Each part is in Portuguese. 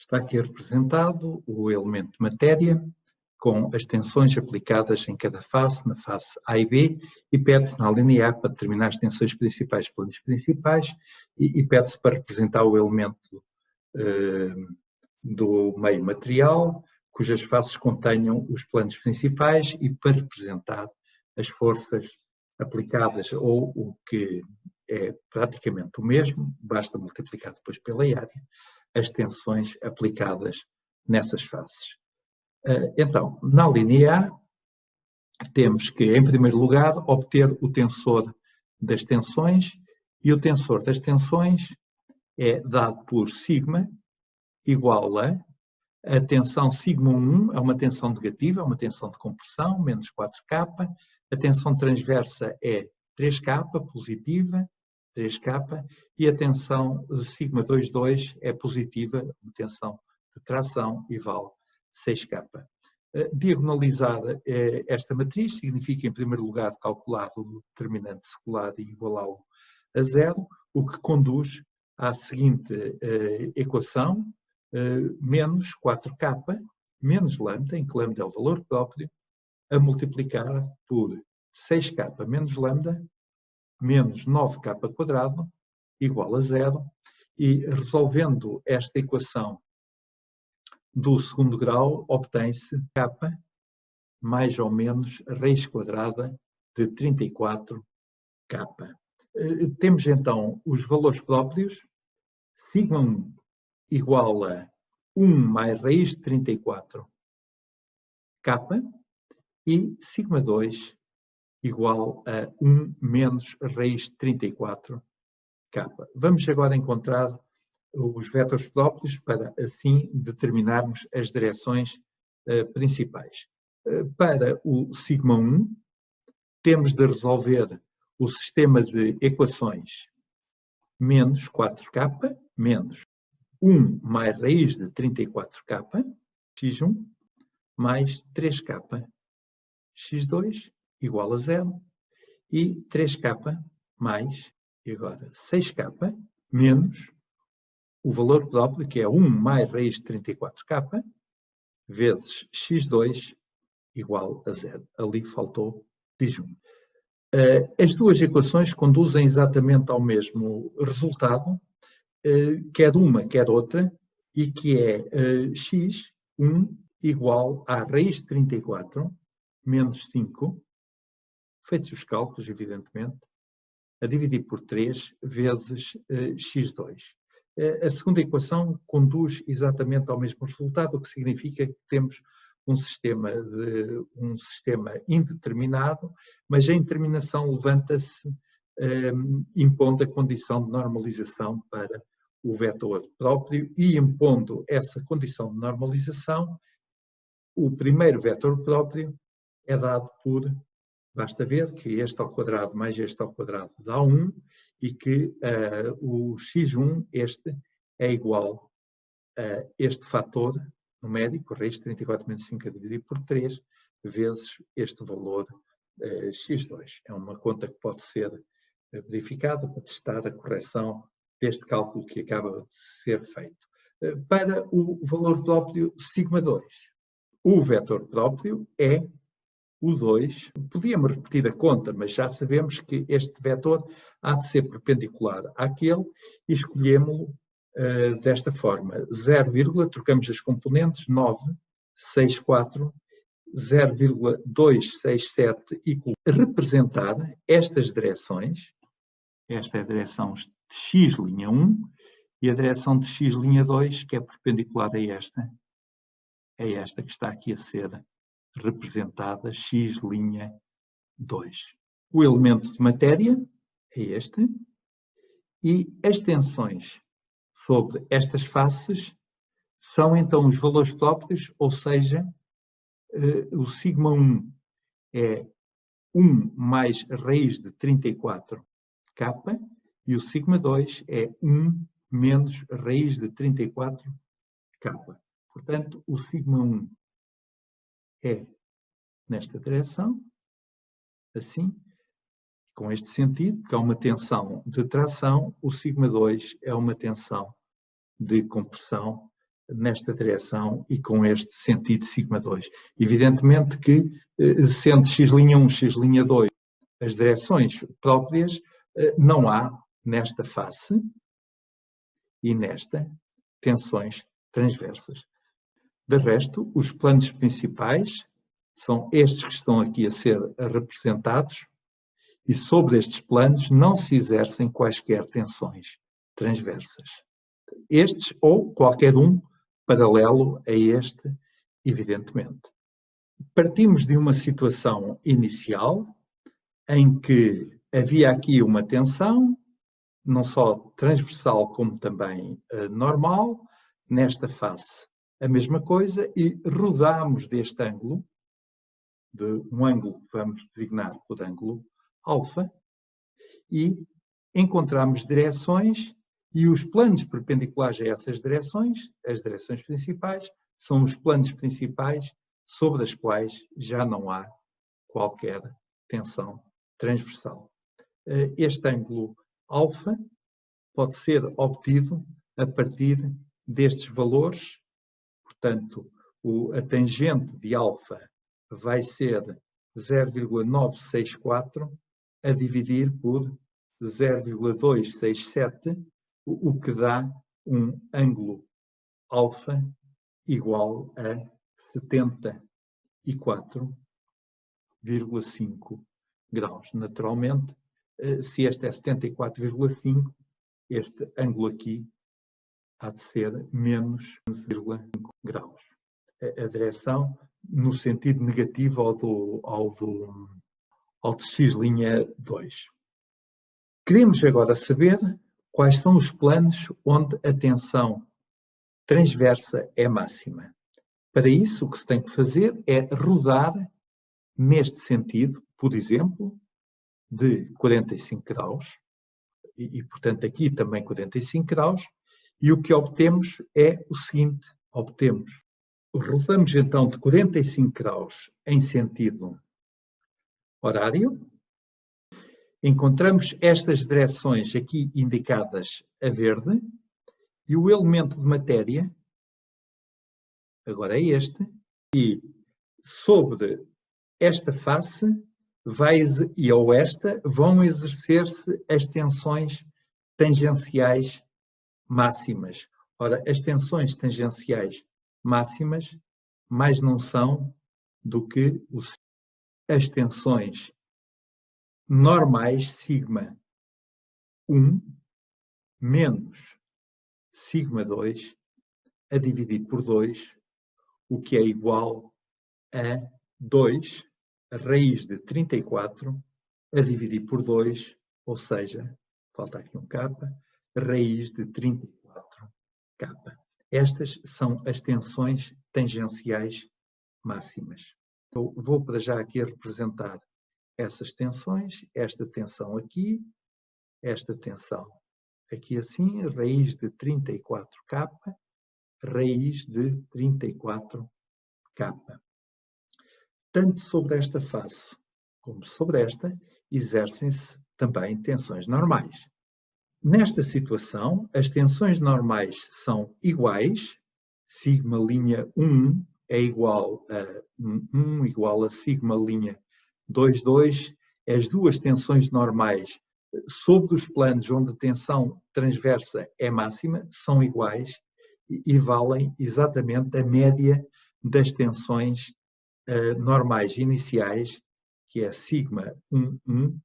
Está aqui representado o elemento matéria, com as tensões aplicadas em cada face, na face A e B, e pede-se na linha A para determinar as tensões principais, planos principais, e pede-se para representar o elemento do meio material, cujas faces contenham os planos principais, e para representar as forças aplicadas, ou o que é praticamente o mesmo, basta multiplicar depois pela área, as tensões aplicadas nessas faces. Então, na linha A, temos que, em primeiro lugar, obter o tensor das tensões, e o tensor das tensões é dado por sigma igual a tensão sigma1 é uma tensão negativa, é uma tensão de compressão, menos 4K, a tensão transversa é 3K, positiva, 3K, e a tensão sigma22 é positiva, uma tensão de tração, e vale 6K. Diagonalizada esta matriz significa, em primeiro lugar, calcular o determinante secular e igualá-lo a zero, o que conduz à seguinte equação: menos 4K, menos lambda, em que lambda é o valor próprio, a multiplicar por 6K menos lambda, menos 9K quadrado, igual a zero, e resolvendo esta equação do segundo grau, obtém-se K mais ou menos raiz quadrada de 34K. Temos então os valores próprios, sigma1 igual a 1 mais raiz de 34K, e sigma2 igual a 1 menos raiz de 34K. Vamos agora encontrar os vetores próprios para assim determinarmos as direções principais. Para o sigma1, temos de resolver o sistema de equações menos 4K menos 1 mais raiz de 34K, x1, mais 3K, x2, igual a zero, e 3K mais, e agora 6K, menos o valor próprio, que é 1 mais raiz de 34K, vezes x2, igual a zero. Ali faltou x1. As duas equações conduzem exatamente ao mesmo resultado, quer uma, quer outra, e que é x1 igual a raiz de 34 menos 5, feitos os cálculos, evidentemente, a dividir por 3 vezes x2. A segunda equação conduz exatamente ao mesmo resultado, o que significa que temos um sistema indeterminado, mas a indeterminação levanta-se impondo a condição de normalização para o vetor próprio, e impondo essa condição de normalização, o primeiro vetor próprio é dado por, basta ver que este ao quadrado mais este ao quadrado dá 1, e que o x1, este, é igual a este fator numérico, raiz de 34 menos 5 a dividir por 3, vezes este valor x2. É uma conta que pode ser verificada para testar a correção deste cálculo que acaba de ser feito. Para o valor próprio sigma2, o vetor próprio é o 2. Podíamos repetir a conta, mas já sabemos que este vetor há de ser perpendicular àquele, e escolhemos-lo desta forma: 0, trocamos as componentes, 9, 6, 4, 0,267 igual. Representar estas direções, esta é a direção de x'1, e a direção de x'2, que é perpendicular a esta, é esta que está aqui a ser representada, x'2. O elemento de matéria é este, e as tensões sobre estas faces são então os valores próprios, ou seja, o sigma1 é 1 mais raiz de 34K, e o sigma2 é 1 menos raiz de 34K. Portanto, o sigma1 é nesta direção, assim, com este sentido, que é uma tensão de tração, o sigma2 é uma tensão de compressão, nesta direção e com este sentido σ2. Evidentemente que, sendo x'1, x'2 as direções próprias, não há nesta face e nesta tensões transversas. De resto, os planos principais são estes que estão aqui a ser representados e sobre estes planos não se exercem quaisquer tensões transversas. Estes ou qualquer um paralelo a este, evidentemente. Partimos de uma situação inicial em que havia aqui uma tensão, não só transversal como também normal, nesta face a mesma coisa, e rodamos deste ângulo, de um ângulo que vamos designar por ângulo alfa, e encontramos direções, e os planos perpendiculares a essas direções, as direções principais, são os planos principais sobre as quais já não há qualquer tensão transversal. Este ângulo alfa pode ser obtido a partir destes valores, portanto, a tangente de alfa vai ser 0,964 a dividir por 0,267, o que dá um ângulo alfa igual a 74,5 graus. Naturalmente, se este é 74,5, este ângulo aqui há de ser menos 15,5 graus. A direção no sentido negativo ao de x'2. Queremos agora saber quais são os planos onde a tensão transversa é máxima. Para isso, o que se tem que fazer é rodar neste sentido, por exemplo, de 45 graus, e portanto aqui também 45 graus, e o que obtemos é o seguinte, rodamos então de 45 graus em sentido horário, encontramos estas direções aqui indicadas a verde, e o elemento de matéria, agora é este, e sobre esta face ou esta vão exercer-se as tensões tangenciais máximas. Ora, as tensões tangenciais máximas mais não são do que as tensões normais sigma 1 menos sigma 2 a dividir por 2, o que é igual a 2, a raiz de 34, a dividir por 2, ou seja, falta aqui um k, raiz de 34k. Estas são as tensões tangenciais máximas. Eu vou para já aqui a representar essas tensões, esta tensão aqui, esta tensão aqui assim, raiz de 34k, raiz de 34k. Tanto sobre esta face como sobre esta, exercem-se também tensões normais. Nesta situação, as tensões normais são iguais, sigma linha 1 é igual a 1 igual a sigma linha 2,2, as duas tensões normais sobre os planos onde a tensão transversa é máxima são iguais e valem exatamente a média das tensões normais iniciais, que é sigma 1,1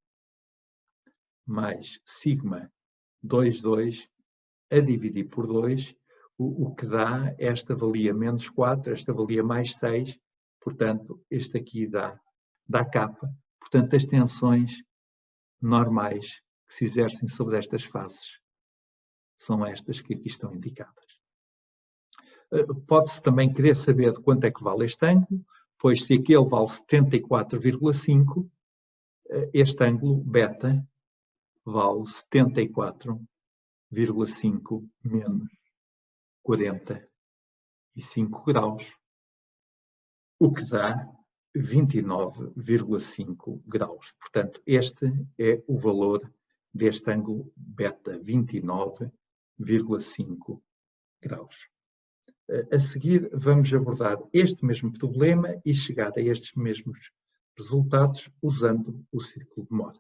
mais sigma 2,2 a dividir por 2, o que dá esta valia menos 4, esta valia mais 6, portanto, este aqui dá K. Portanto, as tensões normais que se exercem sobre estas faces são estas que aqui estão indicadas. Pode-se também querer saber de quanto é que vale este ângulo, pois se aquele vale 74,5, este ângulo beta vale 74,5 menos 45 graus, o que dá 29,5 graus. Portanto, este é o valor deste ângulo beta, 29,5 graus. A seguir, vamos abordar este mesmo problema e chegar a estes mesmos resultados usando o círculo de Moore.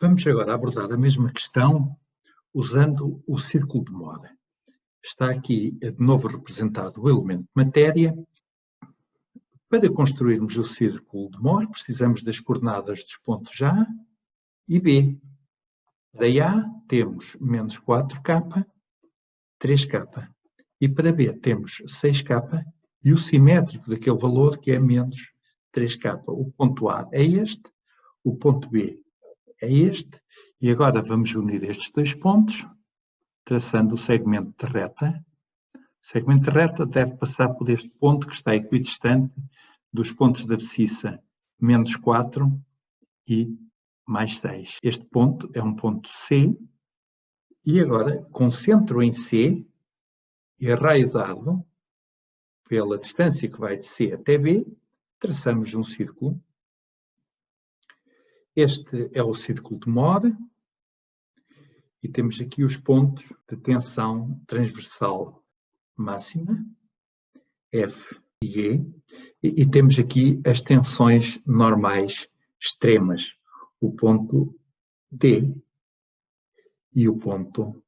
Vamos agora abordar a mesma questão usando o círculo de Moore. Está aqui de novo representado o elemento matéria. Para construirmos o círculo de Moore, precisamos das coordenadas dos pontos A e B. Para A temos menos 4K, 3K. E para B temos 6K e o simétrico daquele valor que é menos 3K. O ponto A é este, o ponto B é este. E agora vamos unir estes dois pontos, traçando o segmento de reta. O segmento de reta deve passar por este ponto que está equidistante dos pontos da abscissa menos 4 e mais 6. Este ponto é um ponto C. E agora concentro em C e raio dado pela distância que vai de C até B, traçamos um círculo. Este é o círculo de Moore e temos aqui os pontos de tensão transversal máxima, F e G, e temos aqui as tensões normais extremas, o ponto D e o ponto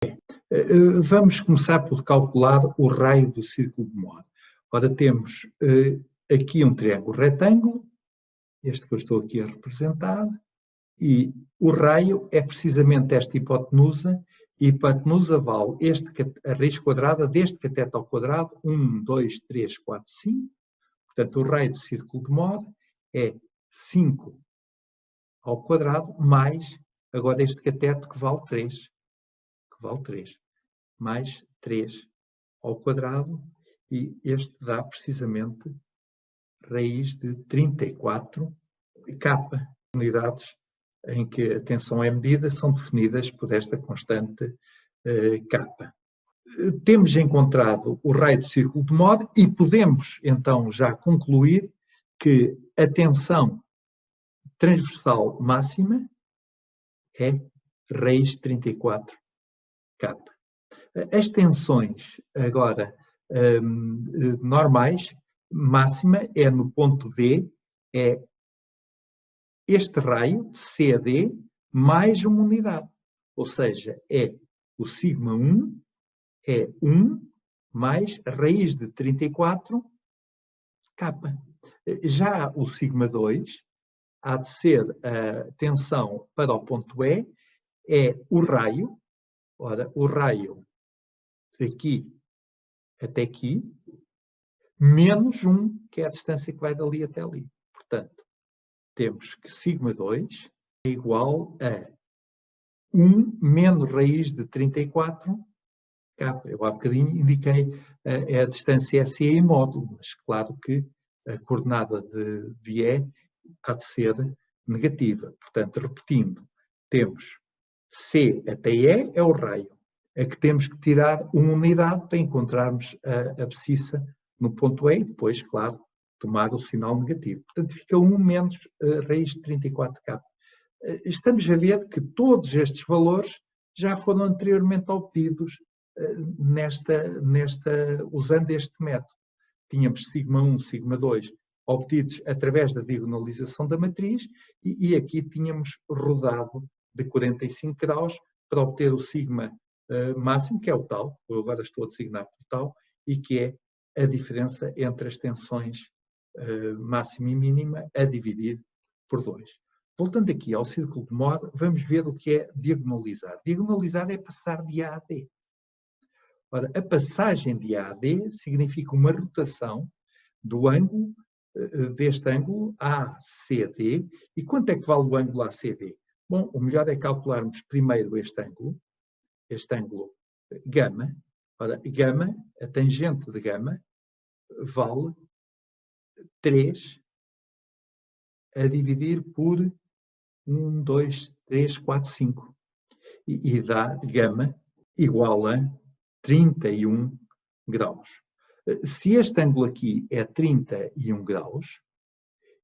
E. Vamos começar por calcular o raio do círculo de Moore. Ora, temos aqui um triângulo retângulo, este que eu estou aqui a representar, e o raio é precisamente esta hipotenusa, e a hipotenusa vale a raiz quadrada deste cateto ao quadrado, 1, 2, 3, 4, 5. Portanto, o raio do círculo de Moore é 5 ao quadrado, mais agora este cateto que vale 3, mais 3 ao quadrado, e este dá precisamente raiz de 34 K. Unidades em que a tensão é medida são definidas por esta constante K. Temos encontrado o raio do círculo de Moore e podemos então já concluir que a tensão transversal máxima é raiz de 34 K. As tensões agora normais, máxima, é no ponto D, é este raio, CD, mais uma unidade. Ou seja, é o sigma 1, é 1 mais a raiz de 34 K. Já o sigma 2 há de ser a tensão para o ponto E, é o raio. Ora, o raio daqui até aqui, menos 1, que é a distância que vai dali até ali. Portanto, temos que sigma 2 é igual a 1 menos raiz de 34 K. Eu há bocadinho indiquei a distância SE em módulo, mas claro que a coordenada de VE há de ser negativa. Portanto, repetindo, temos C até E é o raio, a que temos que tirar uma unidade para encontrarmos a abscissa no ponto E e depois, claro, tomar o sinal negativo. Portanto, fica 1 menos raiz de 34K. Estamos a ver que todos estes valores já foram anteriormente obtidos usando este método. Tínhamos sigma 1, sigma 2 obtidos através da diagonalização da matriz e aqui tínhamos rodado de 45 graus para obter o sigma máximo, que é o tal, eu agora estou a designar por tal, e que é a diferença entre as tensões máxima e mínima a dividir por 2. Voltando aqui ao círculo de Moore, vamos ver o que é diagonalizar. Diagonalizar é passar de A a D. Ora, a passagem de A a D significa uma rotação do ângulo, deste ângulo ACD. E quanto é que vale o ângulo ACD? Bom, o melhor é calcularmos primeiro este ângulo gama. Ora, gama, a tangente de gama, vale 3 a dividir por 1, 2, 3, 4, 5. E dá gama igual a 31 graus. Se este ângulo aqui é 31 graus,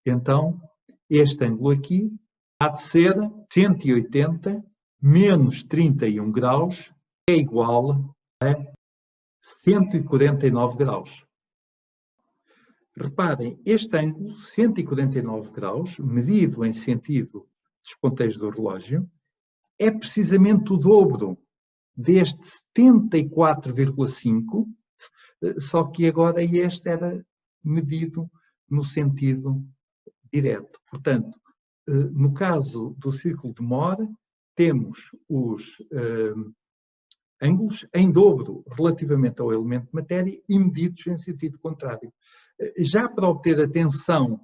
então este ângulo aqui há de ser 180 menos 31 graus é igual a 149 graus. Reparem, este ângulo, 149 graus, medido em sentido dos ponteiros do relógio, é precisamente o dobro deste 74,5, só que agora este era medido no sentido direto. Portanto, no caso do círculo de Mohr, temos os ângulos em dobro relativamente ao elemento de matéria e medidos em sentido contrário. Já para obter a tensão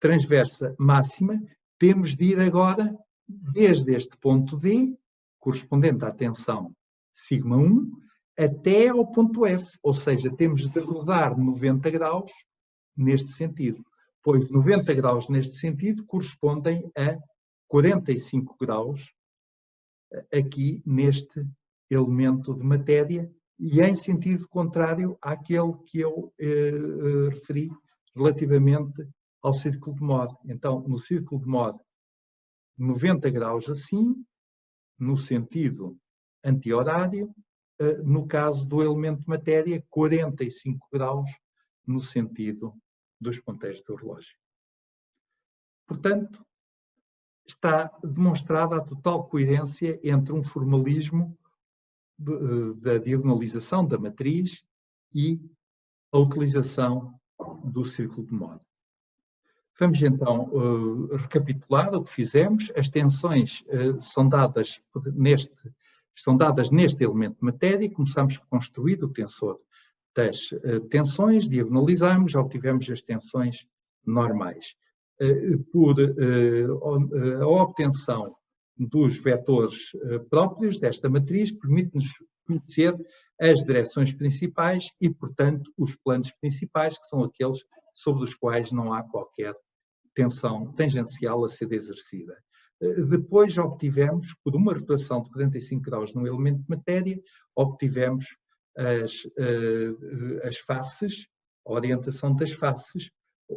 transversa máxima, temos de ir agora desde este ponto D, correspondente à tensão σ1, até ao ponto F, ou seja, temos de rodar 90 graus neste sentido, pois 90 graus neste sentido correspondem a 45 graus aqui neste elemento de matéria e em sentido contrário àquele que eu referi relativamente ao círculo de Mohr. Então, no círculo de Mohr, 90 graus assim, no sentido anti-horário, no caso do elemento de matéria, 45 graus no sentido dos ponteiros do relógio. Portanto, está demonstrada a total coerência entre um formalismo da diagonalização da matriz e a utilização do círculo de Mohr. Vamos então recapitular o que fizemos. As tensões são dadas neste elemento de matéria. Começamos a construir o tensor das tensões, diagonalizamos, obtivemos as tensões normais. Por a obtenção dos vetores próprios desta matriz, permite-nos conhecer as direções principais e, portanto, os planos principais, que são aqueles sobre os quais não há qualquer tensão tangencial a ser exercida. Depois obtivemos, por uma rotação de 45 graus no elemento de matéria, obtivemos as faces, a orientação das faces,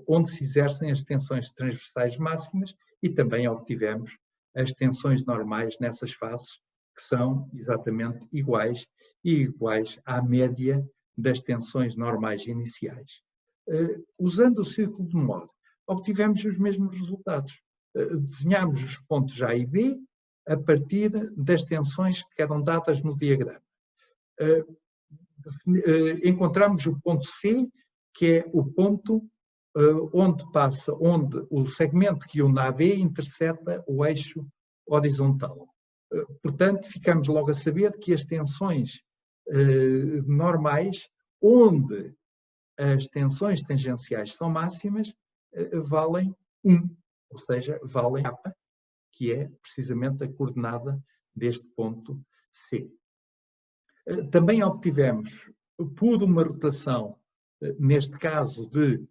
onde se exercem as tensões transversais máximas e também obtivemos as tensões normais nessas faces, que são exatamente iguais à média das tensões normais iniciais. Usando o círculo de Mohr, obtivemos os mesmos resultados. Desenhamos os pontos A e B a partir das tensões que eram dadas no diagrama. Encontramos o ponto C, que é o ponto onde o segmento que une AB intercepta o eixo horizontal. Portanto, ficamos logo a saber que as tensões normais, onde as tensões tangenciais são máximas, valem 1, ou seja, valem K, que é precisamente a coordenada deste ponto C. Também obtivemos, por uma rotação, neste caso de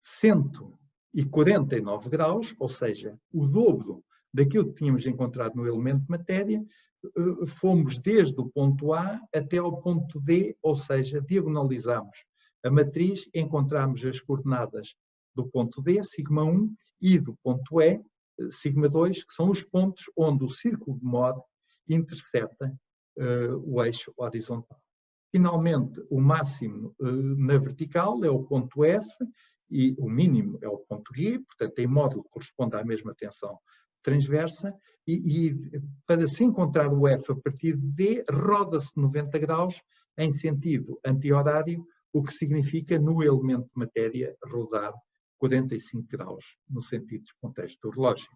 149 graus, ou seja, o dobro daquilo que tínhamos encontrado no elemento de matéria, fomos desde o ponto A até ao ponto D, ou seja, diagonalizamos a matriz, encontramos as coordenadas do ponto D, σ1, e do ponto E, σ2, que são os pontos onde o círculo de Mohr intercepta o eixo horizontal. Finalmente, o máximo na vertical é o ponto F e o mínimo é o ponto G, portanto, em módulo corresponde à mesma tensão transversa, e para se encontrar o F a partir de D, roda-se 90 graus em sentido anti-horário, o que significa, no elemento de matéria, rodar 45 graus no sentido dos ponteiros do relógio.